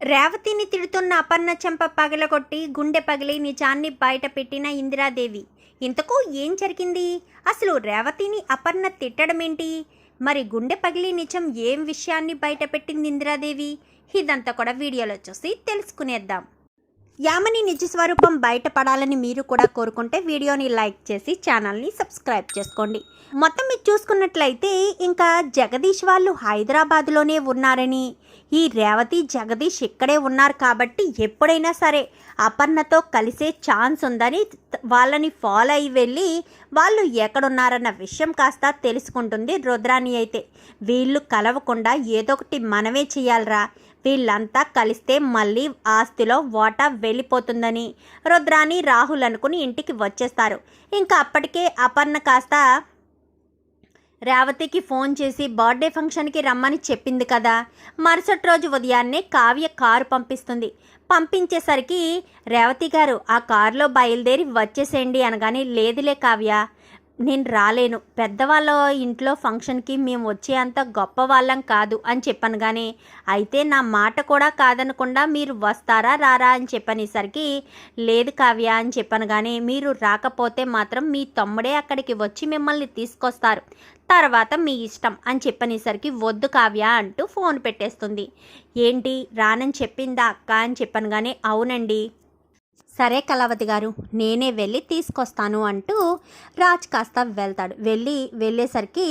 రేవతిని తిడుతున్న అపర్ణ చెంప పగలగొట్టి గుండె పగిలి నిజాన్ని బయట పెట్టిన ఇందిరాదేవి. ఇంతకు ఏం జరిగింది? అసలు రేవతిని అపర్ణ తిట్టడమేంటి? మరి గుండె పగిలి నిజం ఏం విషయాన్ని బయట పెట్టింది ఇందిరాదేవి? ఇదంతా కూడా వీడియోలో చూసి తెలుసుకునేద్దాం. యామిని నిజ స్వరూపం బయటపడాలని మీరు కూడా కోరుకుంటే వీడియోని లైక్ చేసి ఛానల్ని సబ్స్క్రైబ్ చేసుకోండి. మొత్తం మీరు చూసుకున్నట్లయితే ఇంకా జగదీష్ వాళ్ళు హైదరాబాద్లోనే ఉన్నారని, ఈ రేవతి జగదీష్ ఇక్కడే ఉన్నారు కాబట్టి ఎప్పుడైనా సరే అపర్ణతో కలిసే ఛాన్స్ ఉందని వాళ్ళని ఫాలో అయ్యి వెళ్ళి వాళ్ళు ఎక్కడున్నారన్న విషయం కాస్త తెలుసుకుంటుంది రుద్రాణి. అయితే వీళ్ళు కలవకుండా ఏదో ఒకటి మనమే చేయాలరా, వీళ్ళంతా కలిస్తే మళ్ళీ ఆస్తిలో వాటా వెళ్ళిపోతుందని రుద్రాణి రాహుల్ అనుకుని ఇంటికి వచ్చేస్తారు. ఇంకా అప్పటికే అపర్ణ కాస్త రేవతికి ఫోన్ చేసి బర్త్డే ఫంక్షన్కి రమ్మని చెప్పింది కదా. మరుసటి రోజు ఉదయాన్నే కావ్య కారు పంపించేసరికి రేవతి గారు ఆ కారులో బయలుదేరి వచ్చేసేయండి అనగానే, లేదులే కావ్య, నేను రాలేను, పెద్దవాళ్ళ ఇంట్లో ఫంక్షన్కి మేము వచ్చే అంత గొప్ప వాళ్ళం కాదు అని చెప్పాను. కానీ అయితే నా మాట కూడా కాదనకుండా మీరు వస్తారా రారా అని చెప్పనేసరికి, లేదు కావ్య అని చెప్పాను. కానీ మీరు రాకపోతే మాత్రం మీ తమ్ముడే అక్కడికి వచ్చి మిమ్మల్ని తీసుకొస్తారు, తర్వాత మీ ఇష్టం అని చెప్పనేసరికి, వద్దు కావ్య అంటూ ఫోన్ పెట్టేస్తుంది. ఏంటి రానని చెప్పిందా అక్క అని చెప్పాను. కానీ అవునండి, సరే కళావతి గారు, నేనే వెళ్ళి తీసుకొస్తాను అంటూ రాజ్ కాస్త వెళ్తాడు. వెళ్ళేసరికి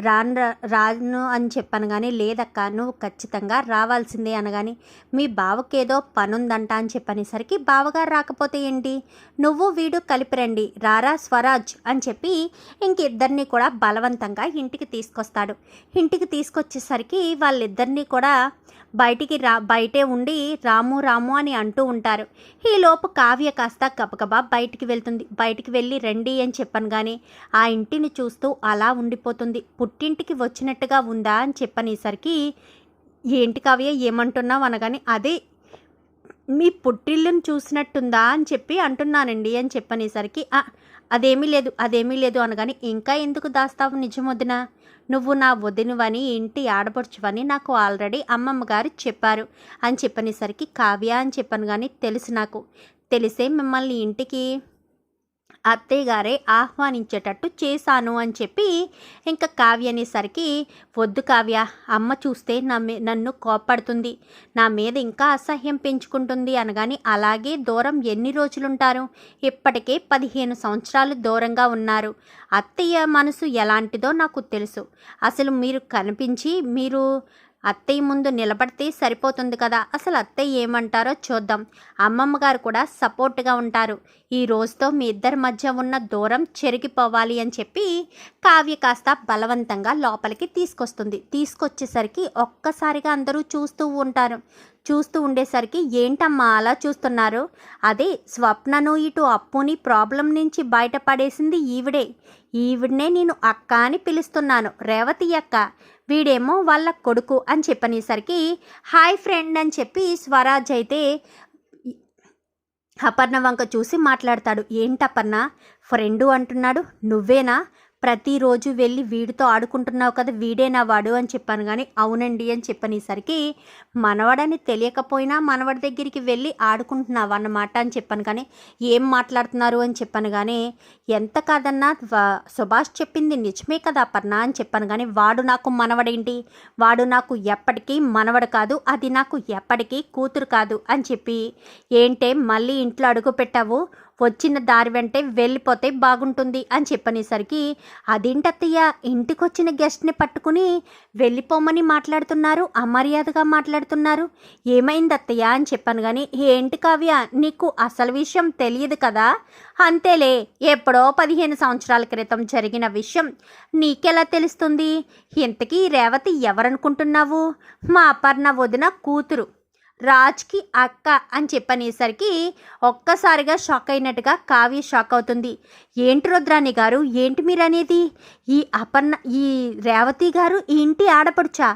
రాను అని చెప్పాను. కానీ లేదక్క, నువ్వు ఖచ్చితంగా రావాల్సిందే అనగాని, మీ బావకేదో పనుందంట అని చెప్పనేసరికి, బావగారు రాకపోతే ఏంటి, నువ్వు వీడు కలిపి రండి, రారా స్వరాజ్ అని చెప్పి ఇంకిద్దరిని కూడా బలవంతంగా ఇంటికి తీసుకొస్తాడు. ఇంటికి తీసుకొచ్చేసరికి వాళ్ళిద్దరినీ కూడా బయటే ఉండి రాము రాము అని అంటూ ఉంటారు. ఈలోపు కావ్య కాస్త గబగబా బయటికి వెళ్ళి రండి అని చెప్పాను. కానీ ఆ ఇంటిని చూస్తూ అలా ఉండిపోతుంది. పుట్టింటికి వచ్చినట్టుగా ఉందా అని చెప్పనేసరికి, ఏంటి కావ్య ఏమంటున్నావు అనగానే, అదే మీ పుట్టిల్లుని చూసినట్టుందా అని చెప్పి అంటున్నానండి అని చెప్పనేసరికి, అదేమీ లేదు అనగాని, ఇంకా ఎందుకు దాస్తావు నిజమొదిన, నువ్వు నా వదినవని ఇంటి ఆడపడుచువని నాకు ఆల్రెడీ అమ్మమ్మ గారు చెప్పారు అని చెప్పనేసరికి, కావ్య అని చెప్పాను. కానీ నాకు తెలిసే మిమ్మల్ని ఇంటికి అత్తయ్య గారే ఆహ్వానించేటట్టు చేశాను అని చెప్పి ఇంకా కావ్య అనేసరికి, వద్దు కావ్య, అమ్మ చూస్తే నన్ను కోప్పడుతుంది, నా మీద ఇంకా అసహ్యం పెంచుకుంటుంది అనగాని, అలాగే దూరం ఎన్ని రోజులుంటారు, ఇప్పటికే 15 సంవత్సరాలు దూరంగా ఉన్నారు, అత్తయ్య మనసు ఎలాంటిదో నాకు తెలుసు, అసలు మీరు కనిపించి మీరు అత్తయ్య ముందు నిలబడితే సరిపోతుంది కదా, అసలు అత్తయ్య ఏమంటారో చూద్దాం, అమ్మమ్మ గారు కూడా సపోర్ట్గా ఉంటారు, ఈ రోజుతో మీ ఇద్దరి మధ్య ఉన్న దూరం చెరిగిపోవాలి అని చెప్పి కావ్య కాస్త బలవంతంగా లోపలికి తీసుకొచ్చేసరికి ఒక్కసారిగా అందరూ చూస్తూ ఉండేసరికి, ఏంటమ్మా అలా చూస్తున్నారు, అదే స్వప్నను ఇటు అప్పుని ప్రాబ్లం నుంచి బయటపడేసింది ఈవిడనే నేను అక్క అని పిలుస్తున్నాను, రేవతి అక్క, వీడేమో వాళ్ళ కొడుకు అని చెప్పనేసరికి, హాయ్ ఫ్రెండ్ అని చెప్పి స్వరాజ్ అయితే అపర్ణ వంక చూసి మాట్లాడతాడు. ఏంటపర్ణ ఫ్రెండు అంటున్నాడు, నువ్వేనా, ప్రతిరోజు వెళ్ళి వీడితో ఆడుకుంటున్నావు కదా, వీడేనా వాడు అని చెప్పాను. కానీ అవునండి అని చెప్పనేసరికి, మనవడని తెలియకపోయినా మనవడి దగ్గరికి వెళ్ళి ఆడుకుంటున్నావు అన్నమాట అని చెప్పాను. కానీ ఏం మాట్లాడుతున్నారు అని చెప్పాను. కానీ ఎంత కాదన్నా సుభాష్ చెప్పింది నిజమే కదా అపర్ణ అని చెప్పాను. కానీ వాడు నాకు మనవడేంటి, వాడు నాకు ఎప్పటికీ మనవడు కాదు, అది నాకు ఎప్పటికీ కూతురు కాదు అని చెప్పి, ఏంటే మళ్ళీ ఇంట్లో అడుగు పెట్టావు, వచ్చిన దారి వెంటే వెళ్ళిపోతే బాగుంటుంది అని చెప్పనేసరికి, అదేంటత్తయ్య ఇంటికొచ్చిన గెస్ట్ని పట్టుకుని వెళ్ళిపోమని మాట్లాడుతున్నారు, అమర్యాదగా మాట్లాడుతున్నారు, ఏమైంది అత్తయ్య అని చెప్పాను. కానీ ఏంటి కావ్య, నీకు అసలు విషయం తెలియదు కదా, అంతేలే, ఎప్పుడో 15 సంవత్సరాల క్రితం జరిగిన విషయం నీకెలా తెలుస్తుంది, ఇంతకీ రేవతి ఎవరనుకుంటున్నావు, మా అపర్ణ వదిన కూతురు, రాజ్కి అక్క అని చెప్పనేసరికి ఒక్కసారిగా షాక్ అయినట్టుగా కావ్య షాక్ అవుతుంది. ఏంటి రుద్రాణి గారు, ఏంటి మీరు అనేది, ఈ రేవతి గారు ఈ ఇంటి ఆడపడుచా,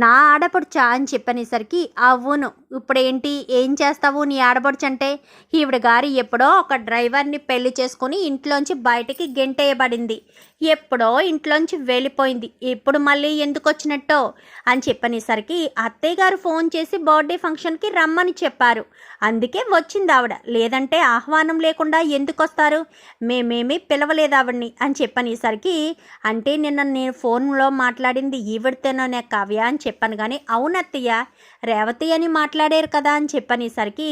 నా ఆడపడుచా అని చెప్పనేసరికి, అవును, ఇప్పుడేంటి ఏం చేస్తావు, నీ ఆడపడుచు అంటే ఈవిడ గారు ఎప్పుడో ఒక డ్రైవర్ని పెళ్లి చేసుకుని ఇంట్లోంచి బయటికి గెంటేయబడింది, ఎప్పుడో ఇంట్లోంచి వెళ్ళిపోయింది, ఇప్పుడు మళ్ళీ ఎందుకు వచ్చినట్టో అని చెప్పనేసరికి అత్తయ్య గారు ఫోన్ చేసి బర్త్డే ఫంక్షన్కి రమ్మని చెప్పారు, అందుకే వచ్చింది ఆవిడ, లేదంటే ఆహ్వానం లేకుండా ఎందుకు వస్తారు, మేమేమీ పిలవలేదు ఆవిడ్ని అని చెప్పనేసరికి, అంటే నిన్న నేను ఫోన్లో మాట్లాడింది ఈవిడితేనోనే కావ్య అని చెప్పాను. కానీ అవునత్తయ్య రేవతి అని మాట్లాడారు కదా అని చెప్పనేసరికి,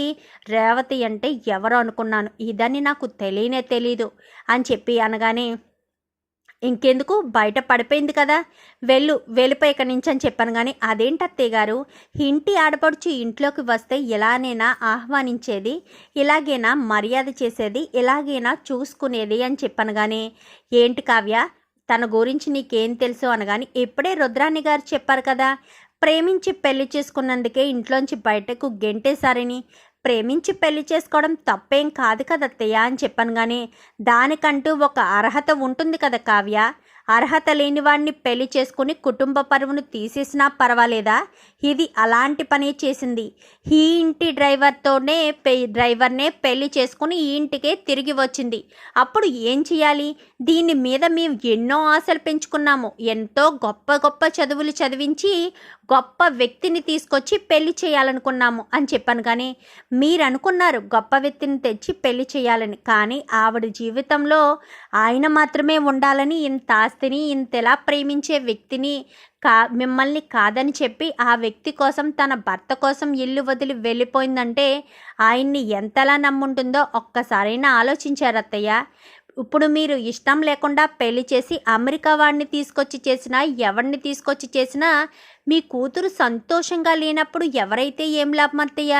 రేవతి అంటే ఎవరు అనుకున్నాను, ఇదని నాకు తెలియనే తెలీదు అని చెప్పి అనగానే, ఇంకెందుకు బయట పడిపోయింది కదా, వెళ్ళిపోయి ఇక్కడి నుంచి అని చెప్పాను. కానీ అదేంటి అత్తయ్య గారు, ఇంటి ఆడపడుచు ఇంట్లోకి వస్తే ఇలానేనా ఆహ్వానించేది, ఇలాగేనా మర్యాద చేసేది, ఇలాగేనా చూసుకునేది అని చెప్పాను. కానీ ఏంటి కావ్య తన గురించి నీకేం తెలుసు అనగాని, ఇప్పుడే రుద్రాణి గారు చెప్పారు కదా ప్రేమించి పెళ్లి చేసుకున్నందుకే ఇంట్లోంచి బయటకు గెంటేశారని, ప్రేమించి పెళ్లి చేసుకోవడం తప్పేం కాదు కదా అత్తయ్య అని చెప్పాను. కానీ దానికంటూ ఒక అర్హత ఉంటుంది కదా కావ్య, అర్హత లేని వాడిని పెళ్లి చేసుకుని కుటుంబ పరువును తీసేసినా పర్వాలేదా, ఇది అలాంటి పని చేసింది. ఈ ఇంటి డ్రైవర్నే పెళ్లి చేసుకుని ఈ ఇంటికే తిరిగి వచ్చింది, అప్పుడు ఏం చేయాలి, దీని మీద మేము ఎన్నో ఆశలు పెంచుకున్నాము, ఎంతో గొప్ప గొప్ప చదువులు చదివించి గొప్ప వ్యక్తిని తీసుకొచ్చి పెళ్లి చేయాలనుకున్నాము అని చెప్పాను. కానీ మీరు అనుకున్నారు గొప్ప వ్యక్తిని తెచ్చి పెళ్లి చేయాలని, కానీ ఆవిడ జీవితంలో ఆయన మాత్రమే ఉండాలని, ఇంత ఆస్తిని ఇంతలా ప్రేమించే వ్యక్తిని మిమ్మల్ని కాదని చెప్పి ఆ వ్యక్తి కోసం తన భర్త కోసం ఇల్లు వదిలి వెళ్ళిపోయిందంటే ఆయన్ని ఎంతలా నమ్ముంటుందో ఒక్కసారైనా ఆలోచించారు అత్తయ్య. ఇప్పుడు మీరు ఇష్టం లేకుండా పెళ్లి చేసి అమెరికా వాడిని తీసుకొచ్చి చేసినా ఎవరిని తీసుకొచ్చి చేసినా మీ కూతురు సంతోషంగా లేనప్పుడు ఎవరైతే ఏం లాభం అత్తయ్య,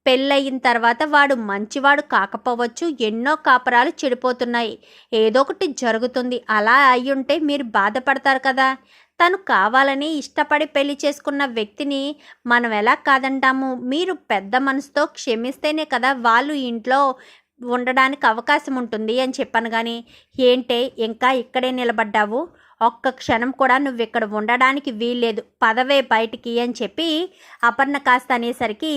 పెళ్ళయిన తర్వాత వాడు మంచివాడు కాకపోవచ్చు, ఎన్నో కాపురాలు చెడిపోతున్నాయి, ఏదో ఒకటి జరుగుతుంది, అలా అయ్యుంటే మీరు బాధపడతారు కదా, తను కావాలని ఇష్టపడి పెళ్లి చేసుకున్న వ్యక్తిని మనం ఎలా కాదంటాము, మీరు పెద్ద మనసుతో క్షమిస్తేనే కదా వాళ్ళు ఇంట్లో ఉండడానికి అవకాశం ఉంటుంది అని చెప్పాను. కానీ ఏంటే ఇంకా ఇక్కడే నిలబడ్డావు, ఒక్క క్షణం కూడా నువ్వు ఇక్కడ ఉండడానికి వీల్లేదు, పదవే బయటికి అని చెప్పి అపర్ణ కాస్త అనేసరికి,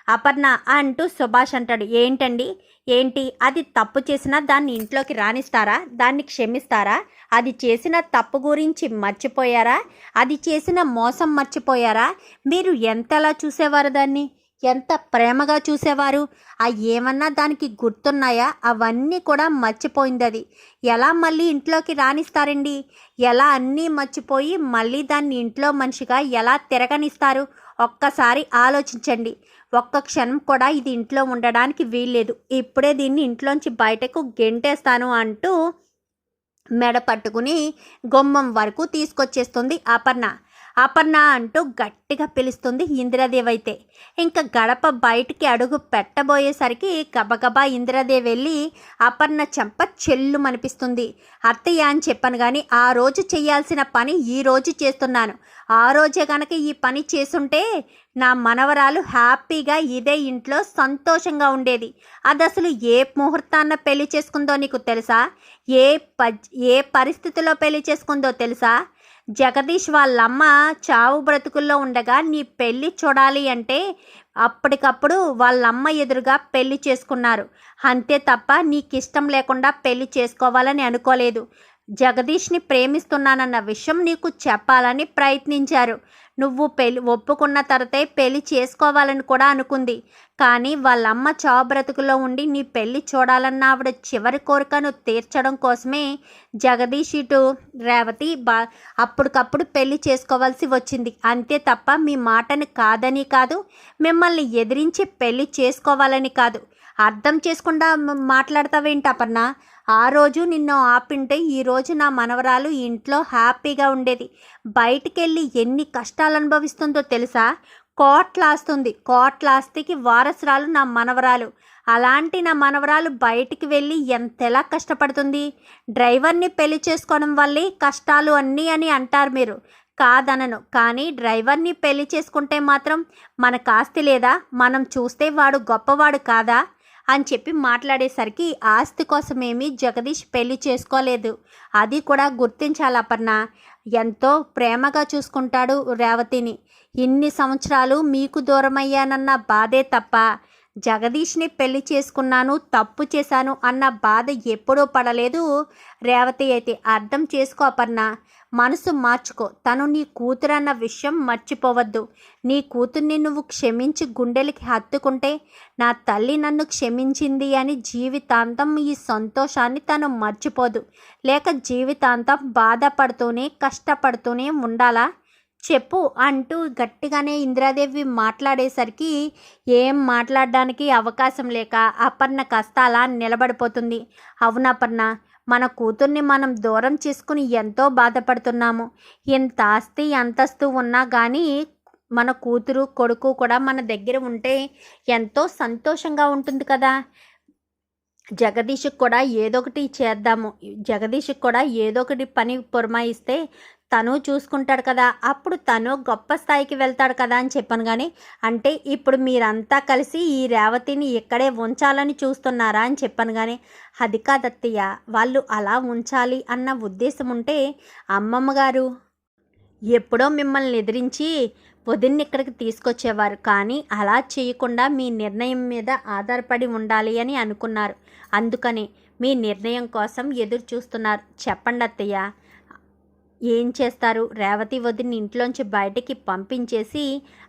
అపర్ణ అంటూ సుభాష్ అంటాడు, ఏంటండి ఏంటి, అది తప్పు చేసినా దాన్ని ఇంట్లోకి రానిస్తారా, దాన్ని క్షమిస్తారా, అది చేసిన తప్పు గురించి మర్చిపోయారా, అది చేసిన మోసం మర్చిపోయారా, మీరు ఎంతలా చూసేవారు, దాన్ని ఎంత ప్రేమగా చూసేవారు, ఏమన్నా దానికి గుర్తున్నాయా, అవన్నీ కూడా మర్చిపోయింది, అది ఎలా మళ్ళీ ఇంట్లోకి రానిస్తారండి, ఎలా అన్నీ మర్చిపోయి మళ్ళీ దాన్ని ఇంట్లో మనిషిగా ఎలా తిరగనిస్తారు, ఒక్కసారి ఆలోచించండి, ఒక్క క్షణం కూడా ఇది ఇంట్లో ఉండడానికి వీల్లేదు, ఇప్పుడే దీన్ని ఇంట్లోంచి బయటకు గెంటేస్తాను అంటూ మెడ పట్టుకుని గుమ్మం వరకు తీసుకొచ్చేస్తుంది అపర్ణ. అపర్ణ అంటూ గట్టిగా పిలుస్తుంది ఇందిరాదేవి. అయితే ఇంకా గడప బయటికి అడుగు పెట్టబోయేసరికి గబగబా ఇందిరాదేవి వెళ్ళి అపర్ణ చెంప చెల్లుమనిపిస్తుంది. అత్తయ్య అని చెప్పాను, కానీ ఆ రోజు చేయాల్సిన పని ఈ రోజు చేస్తున్నాను, ఆ రోజే కనుక ఈ పని చేసుంటే నా మనవరాలు హ్యాపీగా ఇదే ఇంట్లో సంతోషంగా ఉండేది. అది అసలు ఏ ముహూర్తాన్న పెళ్లి చేసుకుందో నీకు తెలుసా, ఏ పరిస్థితిలో పెళ్లి చేసుకుందో తెలుసా, జగదీష్ వాళ్ళమ్మ చావు బ్రతుకుల్లో ఉండగా నీ పెళ్ళి చూడాలి అంటే అప్పటికప్పుడు వాళ్ళమ్మ ఎదురుగా పెళ్లి చేసుకున్నారు, అంతే తప్ప నీకు ఇష్టం లేకుండా పెళ్లి చేసుకోవాలని అనుకోలేదు. జగదీష్ని ప్రేమిస్తున్నానన్న విషయం నీకు చెప్పాలని ప్రయత్నించారు, నువ్వు ఒప్పుకున్న తర్వాతే పెళ్లి చేసుకోవాలని కూడా అనుకుంది, కానీ వాళ్ళమ్మ చావు బ్రతుకులో ఉండి నీ పెళ్లి చూడాలన్న ఆవిడ చివరి కోరికను తీర్చడం కోసమే జగదీష్ ఇటు రేవతి అప్పటికప్పుడు పెళ్లి చేసుకోవాల్సి వచ్చింది, అంతే తప్ప మీ మాటని కాదని కాదు, మిమ్మల్ని ఎదిరించి పెళ్లి చేసుకోవాలని కాదు. అర్థం చేసుకుండా మాట్లాడతావేంటి అపర్ణ, ఆ రోజు నిన్ను ఆపింటే ఈరోజు నా మనవరాలు ఇంట్లో హ్యాపీగా ఉండేది, బయటికెళ్ళి ఎన్ని కష్టాలు అనుభవిస్తుందో తెలుసా, కోట్ల ఆస్తికి వారసురాలు నా మనవరాలు, అలాంటి నా మనవరాలు బయటికి వెళ్ళి ఎంతలా కష్టపడుతుంది, డ్రైవర్ని పెళ్లి చేసుకోవడం వల్లే కష్టాలు అన్నీ అని అంటారు మీరు, కాదనను, కానీ డ్రైవర్ని పెళ్లి చేసుకుంటే మాత్రం మనకు ఆస్తి లేదా, మనం చూస్తే వాడు గొప్పవాడు కాదా అని చెప్పి మాట్లాడేసరికి ఆస్తి కోసమేమీ జగదీష్ పెళ్లి చేసుకోలేదు, అది కూడా గుర్తించాలి అపర్ణ, ఎంతో ప్రేమగా చూసుకుంటాడు రేవతిని, ఇన్ని సంవత్సరాలు మీకు దూరమయ్యానన్న బాధే తప్ప జగదీష్ని పెళ్లి చేసుకున్నాను, తప్పు చేశాను అన్న బాధ ఎప్పుడూ పడలేదు రేవతి అయితే. అర్థం చేసుకో అపర్ణ, మనసు మార్చుకో. తను నీ కూతురు అన్న విషయం మర్చిపోవద్దు. నీ కూతుర్ని నువ్వు క్షమించి గుండెలకి హత్తుకుంటే నా తల్లి నన్ను క్షమించింది అని జీవితాంతం ఈ సంతోషాన్ని తను మర్చిపోదు. లేక జీవితాంతం బాధపడుతూనే కష్టపడుతూనే ఉండాలా చెప్పు అంటూ గట్టిగానే ఇందిరాదేవి మాట్లాడేసరికి ఏం మాట్లాడడానికి అవకాశం లేక అపర్ణ కాస్త అలా నిలబడిపోతుంది. అవునపర్ణ, మన కూతుర్ని మనం దూరం చేసుకుని ఎంతో బాధపడుతున్నాము. ఎంత ఆస్తి అంతస్తు ఉన్నా కానీ మన కూతురు కొడుకు కూడా మన దగ్గర ఉంటే ఎంతో సంతోషంగా ఉంటుంది కదా. జగదీష్కి కూడా ఏదొకటి చేద్దాము, జగదీష్కి కూడా ఏదొకటి పని పురమాయిస్తే తను చూసుకుంటాడు కదా, అప్పుడు తను గొప్ప స్థాయికి వెళ్తాడు కదా అని చెప్పాను. కానీ అంటే ఇప్పుడు మీరంతా కలిసి ఈ రేవతిని ఇక్కడే ఉంచాలని చూస్తున్నారా అని చెప్పాను. కానీ అది కాదత్తయ్య, వాళ్ళు అలా ఉంచాలి అన్న ఉద్దేశం ఉంటే అమ్మమ్మ గారు ఎప్పుడో మిమ్మల్ని ఎదిరించి వదిన్ని ఇక్కడికి తీసుకొచ్చేవారు. కానీ అలా చేయకుండా మీ నిర్ణయం మీద ఆధారపడి ఉండాలి అని అనుకున్నారు. అందుకని మీ నిర్ణయం కోసం ఎదురు చూస్తున్నారు. చెప్పండి అత్తయ్య, ఏం చేస్తారు? రేవతి వదిన్ని ఇంట్లోంచి బయటికి పంపించేసి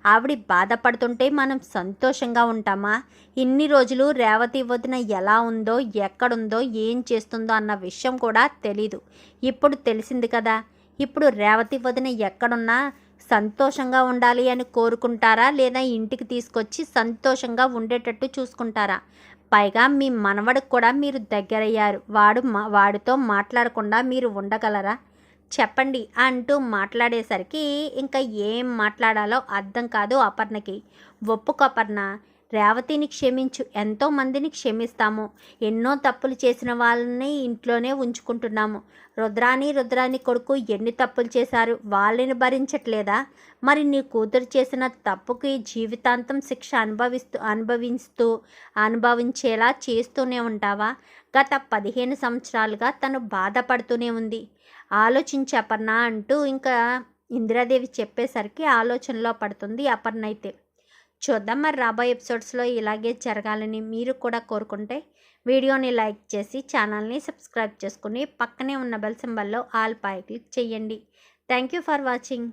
ఆవిడ బాధపడుతుంటే మనం సంతోషంగా ఉంటామా? ఇన్ని రోజులు రేవతి వదిన ఎలా ఉందో, ఎక్కడుందో, ఏం చేస్తుందో అన్న విషయం కూడా తెలీదు. ఇప్పుడు తెలిసింది కదా. ఇప్పుడు రేవతి వదిన ఎక్కడున్నా సంతోషంగా ఉండాలి అని కోరుకుంటారా, లేదా ఇంటికి తీసుకొచ్చి సంతోషంగా ఉండేటట్టు చూసుకుంటారా? పైగా మీ మనవడికి కూడా మీరు దగ్గరయ్యారు. వాడితో మాట్లాడకుండా మీరు ఉండగలరా చెప్పండి అంటూ మాట్లాడేసరికి ఇంకా ఏం మాట్లాడాలో అర్థం కాదు అపర్ణకి. ఒప్పుకో అపర్ణ, రేవతిని క్షమించు. ఎంతోమందిని క్షమిస్తాము. ఎన్నో తప్పులు చేసిన వాళ్ళని ఇంట్లోనే ఉంచుకుంటున్నాము. రుద్రాని కొడుకు ఎన్ని తప్పులు చేశారు, వాళ్ళని భరించట్లేదా? మరి నీ కూతురు చేసిన తప్పుకి జీవితాంతం శిక్ష అనుభవించేలా చేస్తూనే ఉంటావా? గత 15 సంవత్సరాలుగా తను బాధపడుతూనే ఉంది. ఆలోచించి అపర్ణ అంటూ ఇంకా ఇందిరాదేవి చెప్పేసరికి ఆలోచనలో పడుతుంది అపర్ణ అయితే. చూద్దాం మరి రాబోయే ఎపిసోడ్స్లో ఇలాగే జరగాలని మీరు కూడా కోరుకుంటే వీడియోని లైక్ చేసి ఛానల్ని సబ్స్క్రైబ్ చేసుకుని పక్కనే ఉన్న బెల్ సింబల్లో ఆల్ పై క్లిక్ చేయండి. Thank you for watching.